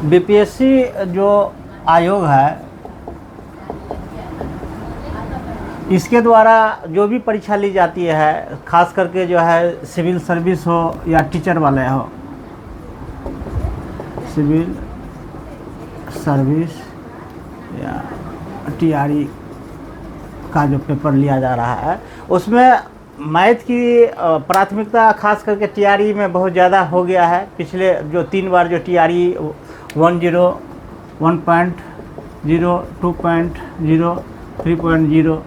BPSC जो आयोग है, इसके द्वारा जो भी परीक्षा ली जाती है, खास करके जो है सिविल सर्विस हो या टीचर वाले हो, सिविल सर्विस या टीआरई का जो पेपर लिया जा रहा है, उसमें मैथ की प्राथमिकता खास करके टीआरई में बहुत ज़्यादा हो गया है। पिछले जो 3 बार जो टीआरई 10, 1.0, 2.0, 3.0,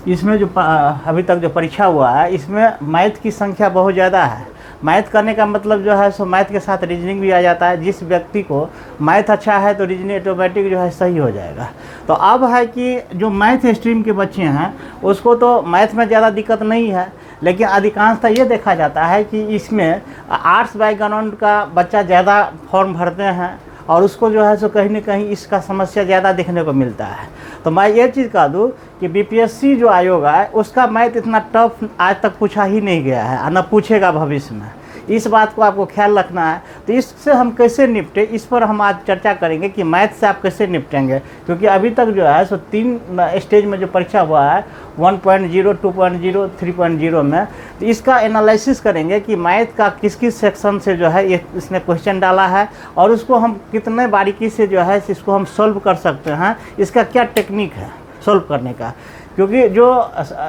इसमें जो अभी तक जो परीक्षा हुआ है, इसमें मैथ की संख्या बहुत ज़्यादा है। मैथ करने का मतलब जो है सो मैथ के साथ रीजनिंग भी आ जाता है। जिस व्यक्ति को मैथ अच्छा है तो रीजनिंग ऑटोमेटिक जो है सही हो जाएगा। तो अब है कि जो मैथ स्ट्रीम के बच्चे हैं उसको तो मैथ में ज़्यादा दिक्कत नहीं है, लेकिन अधिकांशतः ये देखा जाता है कि इसमें आर्ट्स बैकग्राउंड का बच्चा ज़्यादा फॉर्म भरते हैं और उसको जो है सो कहीं ना कहीं इसका समस्या ज़्यादा देखने को मिलता है। तो मैं ये चीज़ कह दूँ कि बीपीएससी जो आयोग है उसका मैथ इतना टफ आज तक पूछा ही नहीं गया है और न पूछेगा भविष्य में। इस बात को आपको ख्याल रखना है। तो इससे हम कैसे निपटे, इस पर हम आज चर्चा करेंगे कि मैथ से आप कैसे निपटेंगे। क्योंकि अभी तक जो है सो 3 स्टेज में जो परीक्षा हुआ है, 1.0, 2.0, 3.0 में, तो इसका एनालिसिस करेंगे कि मैथ का किस किस सेक्शन से जो है ये इसने क्वेश्चन डाला है और उसको हम कितने बारीकी से जो है इसको हम सॉल्व कर सकते हैं, इसका क्या टेक्निक है सॉल्व करने का। क्योंकि जो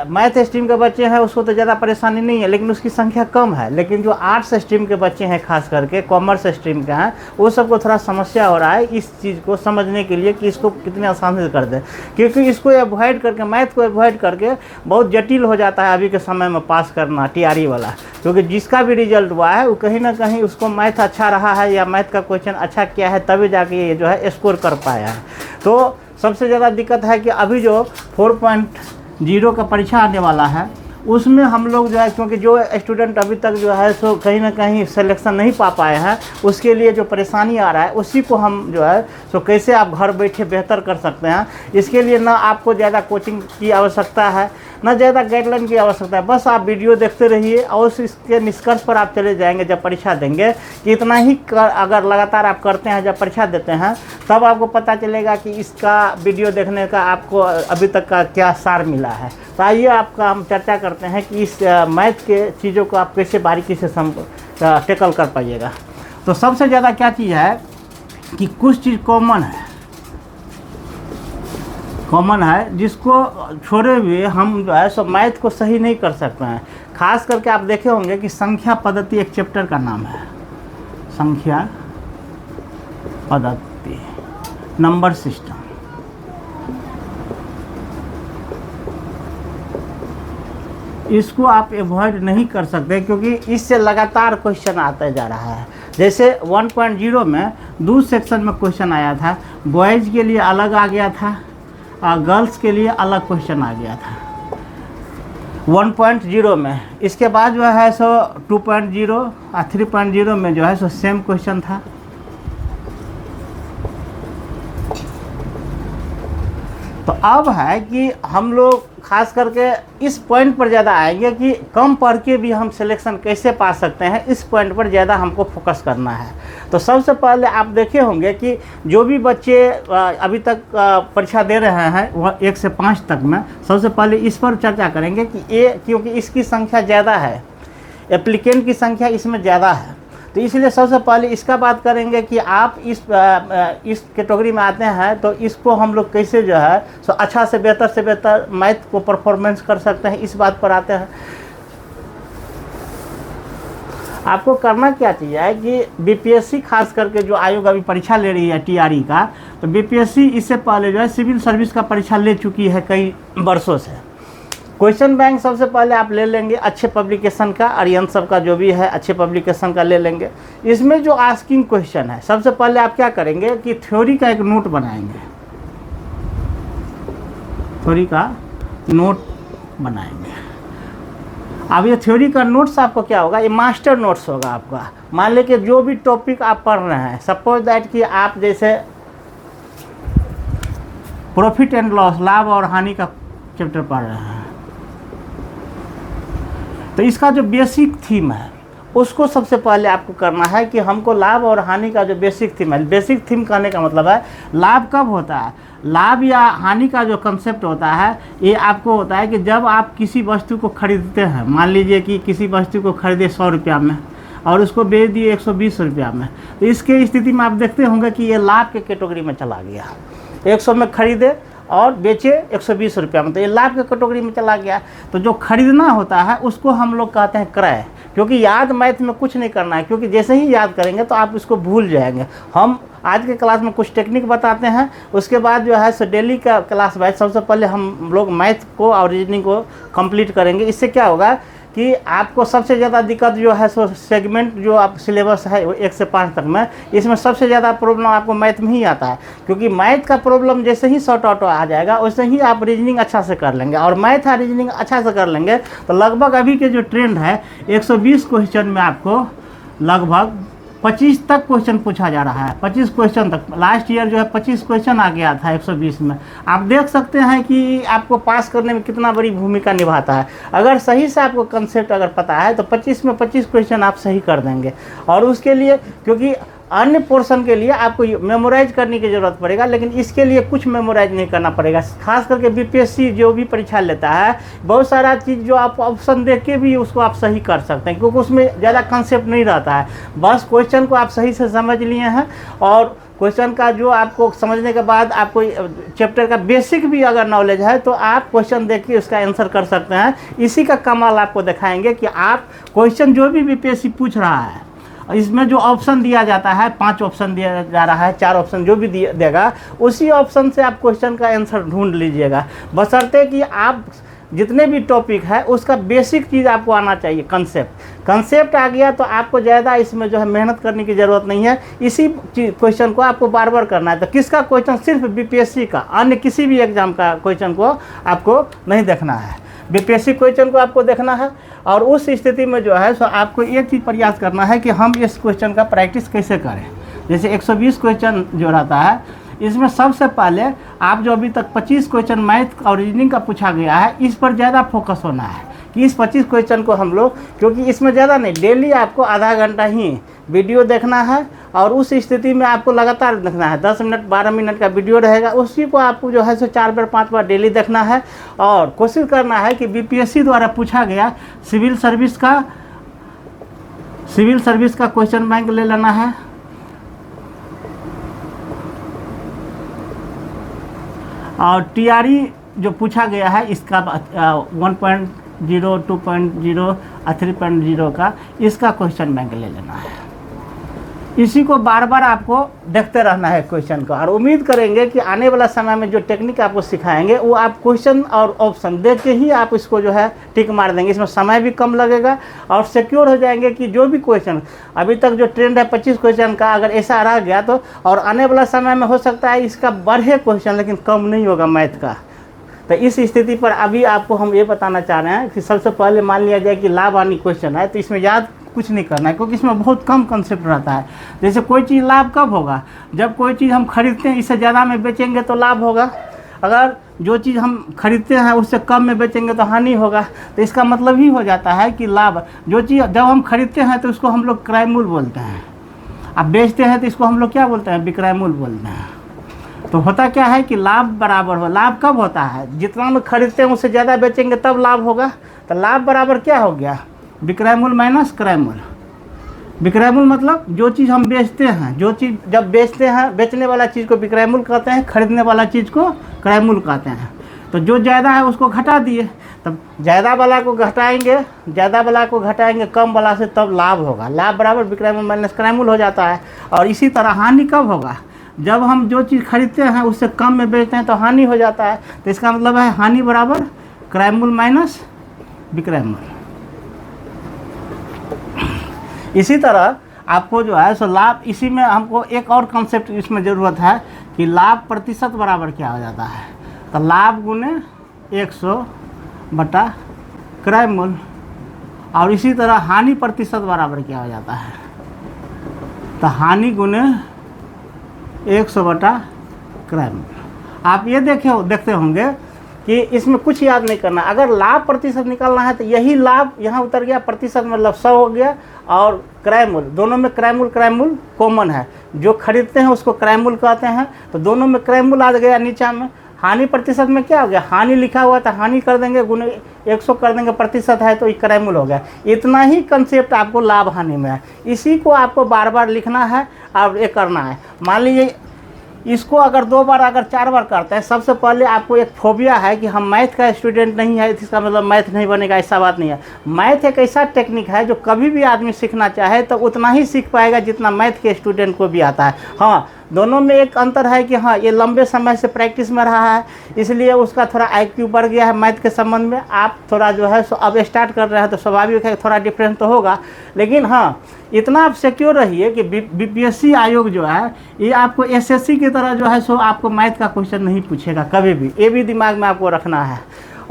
मैथ स्ट्रीम के बच्चे हैं उसको तो ज़्यादा परेशानी नहीं है, लेकिन उसकी संख्या कम है। लेकिन जो आर्ट्स स्ट्रीम के बच्चे हैं, खास करके कॉमर्स स्ट्रीम के हैं, वो सबको थोड़ा समस्या हो रहा है इस चीज़ को समझने के लिए कि इसको कितने आसान से कर दें। क्योंकि इसको अवॉइड करके, मैथ को अवॉइड करके बहुत जटिल हो जाता है अभी के समय में पास करना टीआरई वाला। क्योंकि जिसका भी रिजल्ट हुआ है वो कहीं ना कहीं उसको मैथ अच्छा रहा है या मैथ का क्वेश्चन अच्छा किया है, तभी जाके ये जो है स्कोर कर पाया है। तो सबसे ज़्यादा दिक्कत है कि अभी जो 4.0 का परीक्षा आने वाला है उसमें हम लोग जो है, क्योंकि जो स्टूडेंट अभी तक जो है सो कहीं ना कहीं सिलेक्शन नहीं पा पाए हैं, उसके लिए जो परेशानी आ रहा है उसी को हम जो है सो कैसे आप घर बैठे बेहतर कर सकते हैं। इसके लिए ना आपको ज़्यादा कोचिंग की आवश्यकता है, ना ज़्यादा गाइडलाइन की आवश्यकता है। बस आप वीडियो देखते रहिए और इसके निष्कर्ष पर आप चले जाएंगे जब परीक्षा देंगे कि इतना ही अगर लगातार आप करते हैं, जब परीक्षा देते हैं तब आपको पता चलेगा कि इसका वीडियो देखने का आपको अभी तक का क्या सार मिला है। तो आइए आपका हम चर्चा करते हैं कि इस मैथ के चीज़ों को आप कैसे बारीकी से टैकल कर पाइएगा। तो सबसे ज़्यादा क्या चीज़ है कि कुछ चीज़ कॉमन है जिसको छोड़े हुए हम जो है सो मैथ को सही नहीं कर सकते हैं। खास करके आप देखे होंगे कि संख्या पद्धति एक चैप्टर का नाम है, संख्या पद्धति, नंबर सिस्टम। इसको आप अवॉइड नहीं कर सकते क्योंकि इससे लगातार क्वेश्चन आता जा रहा है। जैसे 1.0 में 2 सेक्शन में क्वेश्चन आया था, बॉयज़ के लिए अलग आ गया था और गर्ल्स के लिए अलग क्वेश्चन आ गया था 1.0 में। इसके बाद जो है सो 2.0 और 3.0 में जो है सो सेम क्वेश्चन था। तो अब है कि हम लोग खास करके इस पॉइंट पर ज़्यादा आएंगे कि कम पढ़ के भी हम सिलेक्शन कैसे पा सकते हैं, इस पॉइंट पर ज़्यादा हमको फोकस करना है। तो सबसे पहले आप देखे होंगे कि जो भी बच्चे अभी तक परीक्षा दे रहे हैं वह 1 से 5 तक में, सबसे पहले इस पर चर्चा करेंगे कि क्योंकि इसकी संख्या ज़्यादा है, एप्लीकेंट की संख्या इसमें ज़्यादा है, तो इसलिए सबसे पहले इसका बात करेंगे कि आप इस कैटेगरी में आते हैं तो इसको हम लोग कैसे जो है सो अच्छा से बेहतर मैथ को परफॉर्मेंस कर सकते हैं, इस बात पर आते हैं। आपको करना क्या चाहिए कि बीपीएससी खास करके जो आयोग अभी परीक्षा ले रही है टीआरई का, तो बीपीएससी इससे पहले जो है सिविल सर्विस का परीक्षा ले चुकी है कई वर्षों से। क्वेश्चन बैंक सबसे पहले आप ले लेंगे अच्छे पब्लिकेशन का, आर्यन सब का जो भी है अच्छे पब्लिकेशन का ले लेंगे। इसमें जो आस्किंग क्वेश्चन है, सबसे पहले आप क्या करेंगे कि थ्योरी का एक नोट बनाएंगे, थ्योरी का नोट बनाएंगे। अब ये थ्योरी का नोट्स आपको क्या होगा, ये मास्टर नोट्स होगा आपका। मान लें कि जो भी टॉपिक आप पढ़ रहे हैं, सपोज दैट कि आप जैसे प्रॉफिट एंड लॉस, लाभ और हानि का चैप्टर पढ़ रहे हैं, तो इसका जो बेसिक थीम है उसको सबसे पहले आपको करना है कि हमको लाभ और हानि का जो बेसिक थीम है, बेसिक थीम कहने का मतलब है लाभ कब होता है, लाभ या हानि का जो कंसेप्ट होता है ये आपको होता है कि जब आप किसी वस्तु को खरीदते हैं, मान लीजिए कि किसी वस्तु को खरीदे 100 रुपया में और उसको बेच दिए 120 रुपया में, तो इसके स्थिति में आप देखते होंगे कि ये लाभ के कैटेगरी में चला गया। 100 में खरीदे और बेचे 120 रुपया में, तो ये लाभ के कैटेगरी में चला गया। तो जो खरीदना होता है उसको हम लोग कहते हैं क्रय, क्योंकि याद मैथ में कुछ नहीं करना है, क्योंकि जैसे ही याद करेंगे तो आप इसको भूल जाएंगे। हम आज के क्लास में कुछ टेक्निक बताते हैं, उसके बाद जो है सो डेली का क्लास वाइज सबसे पहले हम लोग मैथ को और रीजनिंग को कंप्लीट करेंगे। इससे क्या होगा कि आपको सबसे ज़्यादा दिक्कत जो है सो सेगमेंट जो आप सिलेबस है 1 से 5 तक में, इसमें सबसे ज़्यादा प्रॉब्लम आपको मैथ में ही आता है, क्योंकि मैथ का प्रॉब्लम जैसे ही सॉर्ट आउट आ जाएगा वैसे ही आप रीजनिंग अच्छा से कर लेंगे, और मैथ और रीजनिंग अच्छा से कर लेंगे तो लगभग अभी के जो ट्रेंड है 120 क्वेश्चन में आपको लगभग 25 तक क्वेश्चन पूछा जा रहा है, 25 क्वेश्चन तक। लास्ट ईयर जो है 25 क्वेश्चन आ गया था 120 में। आप देख सकते हैं कि आपको पास करने में कितना बड़ी भूमिका निभाता है। अगर सही से आपको कंसेप्ट अगर पता है तो 25 में 25 क्वेश्चन आप सही कर देंगे। और उसके लिए क्योंकि अन्य पोर्शन के लिए आपको मेमोराइज करने की ज़रूरत पड़ेगा, लेकिन इसके लिए कुछ मेमोराइज नहीं करना पड़ेगा। खास करके बीपीएससी जो भी परीक्षा लेता है, बहुत सारा चीज़ जो आप ऑप्शन देख के भी उसको आप सही कर सकते हैं, क्योंकि उसमें ज़्यादा कंसेप्ट नहीं रहता है। बस क्वेश्चन को आप सही से समझ लिए हैं, और क्वेश्चन का जो आपको समझने के बाद आपको चैप्टर का बेसिक भी अगर नॉलेज है तो आप क्वेश्चन देख के उसका आंसर कर सकते हैं। इसी का कमाल आपको दिखाएंगे कि आप क्वेश्चन जो भी बीपीएससी पूछ रहा है, इसमें जो ऑप्शन दिया जाता है, 5 ऑप्शन दिया जा रहा है, 4 ऑप्शन जो भी देगा, उसी ऑप्शन से आप क्वेश्चन का आंसर ढूंढ लीजिएगा, बशर्ते कि आप जितने भी टॉपिक है उसका बेसिक चीज़ आपको आना चाहिए। कंसेप्ट आ गया तो आपको ज़्यादा इसमें जो है मेहनत करने की ज़रूरत नहीं है। इसी क्वेश्चन को आपको बार बार करना है। तो किसका क्वेश्चन? सिर्फ बीपीएससी का, अन्य किसी भी एग्जाम का क्वेश्चन को आपको नहीं देखना है, बीपीएससी क्वेश्चन को आपको देखना है। और उस स्थिति में जो है सो आपको एक चीज़ प्रयास करना है कि हम इस क्वेश्चन का प्रैक्टिस कैसे करें। जैसे 120 क्वेश्चन जो रहता है, इसमें सबसे पहले आप जो अभी तक 25 क्वेश्चन मैथ और रीजनिंग का पूछा गया है, इस पर ज़्यादा फोकस होना है कि इस 25 क्वेश्चन को हम लोग, क्योंकि इसमें ज़्यादा नहीं, डेली आपको आधा घंटा ही वीडियो देखना है। और उस स्थिति में आपको लगातार देखना है, 10 मिनट 12 मिनट का वीडियो रहेगा, उसी को आपको जो है सो 4 बार 5 बार डेली देखना है। और कोशिश करना है कि बीपीएससी द्वारा पूछा गया सिविल सर्विस का क्वेश्चन बैंक ले लेना है। और टीआरई जो पूछा गया है इसका 1.0, 2.0 और 3.0 का, इसका क्वेश्चन बैंक ले लेना है। इसी को बार बार आपको देखते रहना है क्वेश्चन का, और उम्मीद करेंगे कि आने वाला समय में जो टेक्निक आपको सिखाएंगे वो आप क्वेश्चन और ऑप्शन देख के ही आप इसको जो है टिक मार देंगे। इसमें समय भी कम लगेगा और सिक्योर हो जाएंगे कि जो भी क्वेश्चन अभी तक जो ट्रेंड है 25 क्वेश्चन का, अगर ऐसा रह गया तो और आने वाला समय में हो सकता है इसका बढ़े क्वेश्चन, लेकिन कम नहीं होगा मैथ का। तो इस स्थिति पर अभी आपको हम ये बताना चाह रहे हैं कि सबसे पहले मान लिया जाए कि लाभ हानि क्वेश्चन है, तो इसमें याद कुछ नहीं करना है, क्योंकि इसमें बहुत कम कंसेप्ट रहता है। जैसे कोई चीज़ लाभ कब होगा? जब कोई चीज़ हम खरीदते हैं, इससे ज़्यादा में बेचेंगे तो लाभ होगा। अगर जो चीज़ हम खरीदते हैं उससे कम में बेचेंगे तो हानि होगा। तो इसका मतलब ही हो जाता है कि लाभ, जो चीज़ जब हम खरीदते हैं तो उसको हम लोग क्रय मूल्य बोलते हैं, अब बेचते हैं तो इसको हम लोग क्या बोलते हैं? विक्रय मूल्य बोलते हैं। तो होता क्या है कि लाभ बराबर हो, लाभ कब होता है? जितना हम खरीदते हैं उससे ज़्यादा बेचेंगे तब लाभ होगा। तो लाभ बराबर क्या हो गया? विक्रय मूल्य माइनस क्रय मूल्य। विक्रय मूल्य मतलब जो चीज़ हम बेचते हैं, जो चीज़ जब बेचते हैं, बेचने वाला चीज़ को विक्रय मूल्य कहते हैं, खरीदने वाला चीज़ को क्रय मूल्य कहते हैं। तो जो ज़्यादा है उसको घटा दिए, तब ज़्यादा वाला को घटाएंगे कम वाला से, तब लाभ होगा। लाभ बराबर विक्रय मूल्य माइनस क्रय मूल्य हो जाता है। और इसी तरह हानि कब होगा? जब हम जो चीज़ खरीदते हैं उससे कम में बेचते हैं तो हानि हो जाता है। तो इसका मतलब है हानि बराबर क्रय मूल्य माइनस विक्रय मूल्य। इसी तरह आपको जो है सो लाभ, इसी में हमको एक और कॉन्सेप्ट इसमें ज़रूरत है कि लाभ प्रतिशत बराबर क्या हो जाता है? तो लाभ गुने 100 बटा क्रय मूल्य। और इसी तरह हानि प्रतिशत बराबर क्या हो जाता है? तो हानि गुने 100 बटा क्रय मूल्य। आप ये देखते होंगे कि इसमें कुछ याद नहीं करना। अगर लाभ प्रतिशत निकालना है तो यही लाभ यहाँ उतर गया, प्रतिशत मतलब 100 हो गया, और क्रय मूल्य, दोनों में क्रय मूल्य कॉमन है, जो खरीदते हैं उसको क्रय मूल्य कहते हैं, तो दोनों में क्रय मूल्य आ गया नीचा में। हानि प्रतिशत में क्या हो गया, हानि लिखा हुआ था, हानि कर देंगे गुने 100 कर देंगे, प्रतिशत है तो क्रय मूल्य हो गया। इतना ही कंसेप्ट आपको लाभ हानि में है, इसी को आपको बार बार लिखना है और ये करना है। मान लीजिए इसको अगर 2 बार अगर 4 बार करते हैं, सबसे पहले आपको एक फोबिया है कि हम मैथ का स्टूडेंट नहीं है, इसका मतलब मैथ नहीं बनेगा, ऐसा बात नहीं है। मैथ एक ऐसा टेक्निक है जो कभी भी आदमी सीखना चाहे तो उतना ही सीख पाएगा जितना मैथ के स्टूडेंट को भी आता है। हाँ, दोनों में एक अंतर है कि हाँ, ये लंबे समय से प्रैक्टिस में रहा है, इसलिए उसका थोड़ा IQ बढ़ गया है मैथ के संबंध में। आप थोड़ा जो है सो अब स्टार्ट कर रहे हैं तो स्वाभाविक है थोड़ा डिफरेंस तो होगा, लेकिन हाँ, इतना आप सिक्योर रहिए कि BPSC आयोग जो है ये आपको SSC की तरह जो है सो आपको मैथ का क्वेश्चन नहीं पूछेगा कभी भी, ये भी दिमाग में आपको रखना है।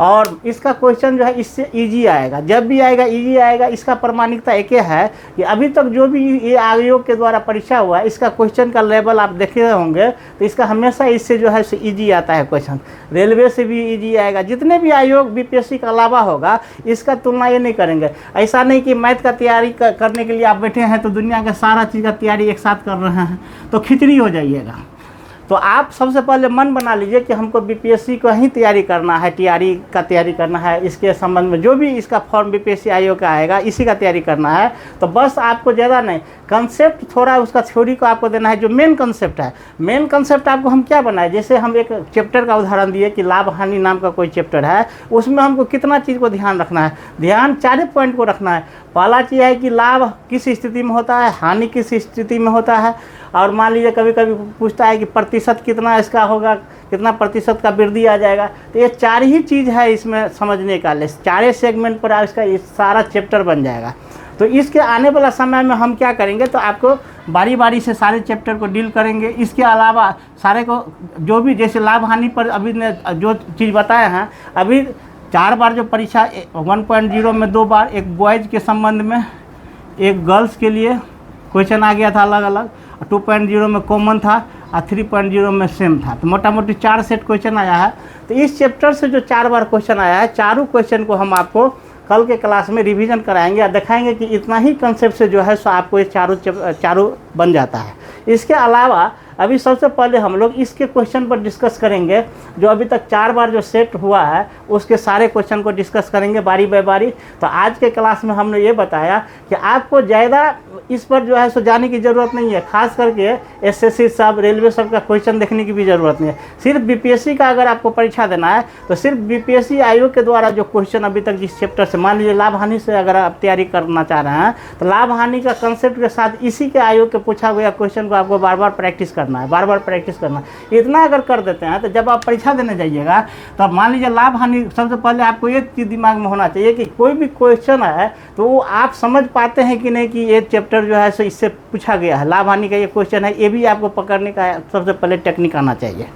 और इसका क्वेश्चन जो है इससे इजी आएगा, जब भी आएगा इजी आएगा। इसका प्रमाणिकता एक है कि अभी तक जो भी ये आयोग के द्वारा परीक्षा हुआ है, इसका क्वेश्चन का लेवल आप देखे होंगे तो इसका हमेशा इससे जो है सो इजी आता है क्वेश्चन। रेलवे से भी इजी आएगा, जितने भी आयोग BPSC का अलावा होगा इसका तुलना ये नहीं करेंगे। ऐसा नहीं कि मैथ का तैयारी करने के लिए आप बैठे हैं तो दुनिया का सारा चीज़ का तैयारी एक साथ कर रहे हैं तो खिचड़ी हो जाइएगा। तो आप सबसे पहले मन बना लीजिए कि हमको BPSC को ही तैयारी करना है, TRE का तैयारी करना है, इसके संबंध में जो भी इसका फॉर्म BPSC आयोग का आएगा इसी का तैयारी करना है। तो बस आपको ज़्यादा नहीं, कंसेप्ट थोड़ा उसका थ्योरी को आपको देना है, जो मेन कंसेप्ट है। मेन कंसेप्ट आपको हम क्या बनाए, जैसे हम एक चैप्टर का उदाहरण दिए कि लाभ हानि नाम का कोई चैप्टर है, उसमें हमको कितना चीज़ को ध्यान रखना है, ध्यान 4 पॉइंट को रखना है। पहला चीज़ है कि लाभ किस स्थिति में होता है, हानि किस स्थिति में होता है, और मान लीजिए कभी कभी पूछता है कि प्रतिशत कितना इसका होगा, कितना प्रतिशत का वृद्धि आ जाएगा। तो ये 4 ही चीज़ है इसमें समझने का, 4 सेगमेंट पर इसका ये सारा चैप्टर बन जाएगा। तो इसके आने वाला समय में हम क्या करेंगे, तो आपको बारी बारी से सारे चैप्टर को डील करेंगे। इसके अलावा सारे को जो भी, जैसे लाभ हानि पर अभी ने जो चीज़ बताया है, अभी 4 बार जो परीक्षा 1.0 में 2 बार, एक बॉयज़ के संबंध में, एक गर्ल्स के लिए क्वेश्चन आ गया था अलग अलग, 2.0 में कॉमन था और 3.0 में सेम था। तो मोटा मोटी 4 सेट क्वेश्चन आया है। तो इस चैप्टर से जो 4 बार क्वेश्चन आया है, चारों क्वेश्चन को हम आपको कल के क्लास में रिवीजन कराएंगे और दिखाएंगे कि इतना ही कंसेप्ट से जो है सो आपको ये चारों बन जाता है। इसके अलावा अभी सबसे पहले हम लोग इसके क्वेश्चन पर डिस्कस करेंगे, जो अभी तक 4 बार जो सेट हुआ है उसके सारे क्वेश्चन को डिस्कस करेंगे बारी बाय बारी। तो आज के क्लास में हमने ये बताया कि आपको ज़्यादा इस पर जो है सो जाने की ज़रूरत नहीं है, खास करके SSC सब, रेलवे सब का क्वेश्चन देखने की भी ज़रूरत नहीं है। सिर्फ BPSC का अगर आपको परीक्षा देना है तो सिर्फ BPSC आयोग के द्वारा जो क्वेश्चन अभी तक जिस चैप्टर से, मान लीजिए लाभ हानि से अगर आप तैयारी करना चाह रहे हैं तो लाभ हानि का कंसेप्ट के साथ इसी के आयोग के पूछा गया क्वेश्चन को आपको बार बार प्रैक्टिस करना है, बार बार प्रैक्टिस करना है। इतना अगर कर देते हैं तो जब आप परीक्षा देने जाइएगा तो मान लीजिए लाभ हानि, सबसे पहले आपको ये चीज़ दिमाग में होना चाहिए कि कोई भी क्वेश्चन है तो वो आप समझ पाते हैं कि नहीं कि ये चैप्टर जो है सो इससे पूछा गया है, लाभ हानि का ये क्वेश्चन है, ये भी आपको पकड़ने का सबसे पहले टेक्निक आना चाहिए।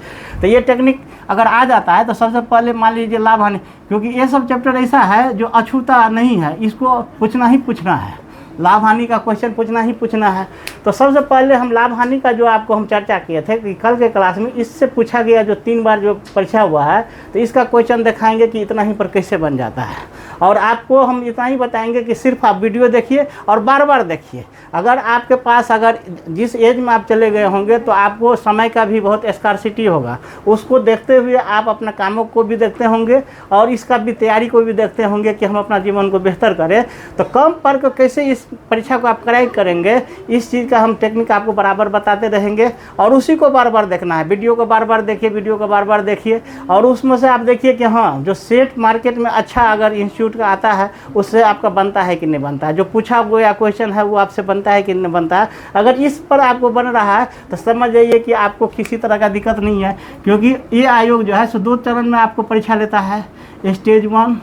तो ये टेक्निक अगर आ जाता है तो सबसे पहले मान लीजिए लाभ हानि, क्योंकि ये सब चैप्टर ऐसा है जो अछूता नहीं है, इसको पूछना ही पूछना है, लाभ हानि का क्वेश्चन पूछना ही पूछना है। तो सबसे पहले हम लाभ हानि का जो आपको हम चर्चा किए थे कि कल के क्लास में इससे पूछा गया जो 3 बार जो परीक्षा हुआ है, तो इसका क्वेश्चन दिखाएंगे कि इतना ही पर कैसे बन जाता है। और आपको हम इतना ही बताएंगे कि सिर्फ आप वीडियो देखिए और बार बार देखिए। अगर आपके पास, अगर जिस एज में आप चले गए होंगे तो आपको समय का भी बहुत स्कार्सिटी होगा, उसको देखते हुए आप अपने कामों को भी देखते होंगे और इसका भी तैयारी को भी देखते होंगे कि हम अपना जीवन को बेहतर करें। तो कम पर कैसे इस परीक्षा को आप क्रैक करेंगे, इस चीज़ का हम टेक्निक आपको बराबर बताते रहेंगे और उसी को बार बार देखना है। वीडियो को बार बार देखिए, वीडियो को बार बार देखिए और उसमें से आप देखिए कि हाँ, जो सेट मार्केट में अच्छा अगर इंस्टीट्यूट का आता है उससे आपका बनता है कि नहीं बनता है, जो पूछा गया क्वेश्चन है वो आपसे बनता है कि नहीं बनता है। अगर इस पर आपको बन रहा है तो समझ जाइए कि आपको किसी तरह का दिक्कत नहीं है, क्योंकि ये आयोग जो है सो 2 चरण में आपको परीक्षा लेता है, स्टेज 1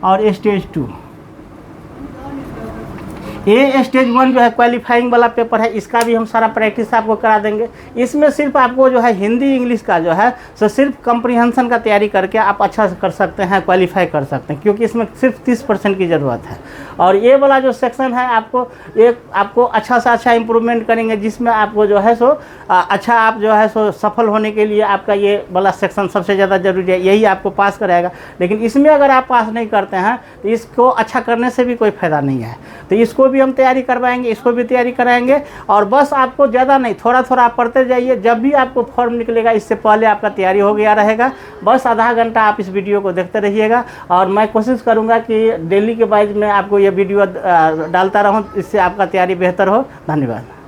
और स्टेज 2। ये स्टेज 1 जो है क्वालिफाइंग वाला पेपर है, इसका भी हम सारा प्रैक्टिस आपको करा देंगे। इसमें सिर्फ आपको जो है हिंदी इंग्लिश का जो है सो सिर्फ कंप्रीहेंशन का तैयारी करके आप अच्छा से कर सकते हैं, क्वालिफाई कर सकते हैं, क्योंकि इसमें सिर्फ 30% की ज़रूरत है। और ये वाला जो सेक्शन है आपको अच्छा से अच्छा इम्प्रूवमेंट करेंगे, जिसमें आपको जो है सो अच्छा आप जो है सो सफल होने के लिए आपका ये वाला सेक्शन सबसे ज़्यादा ज़रूरी है, यही आपको पास कराएगा। लेकिन इसमें अगर आप पास नहीं करते हैं तो इसको अच्छा करने से भी कोई फ़ायदा नहीं है। तो इसको भी हम तैयारी करवाएंगे, इसको भी तैयारी कराएंगे। और बस आपको ज़्यादा नहीं, थोड़ा थोड़ा आप पढ़ते जाइए, जब भी आपको फॉर्म निकलेगा इससे पहले आपका तैयारी हो गया रहेगा। बस आधा घंटा आप इस वीडियो को देखते रहिएगा, और मैं कोशिश करूँगा कि डेली के वाइज में आपको ये वीडियो डालता रहूँ, इससे आपका तैयारी बेहतर हो। धन्यवाद।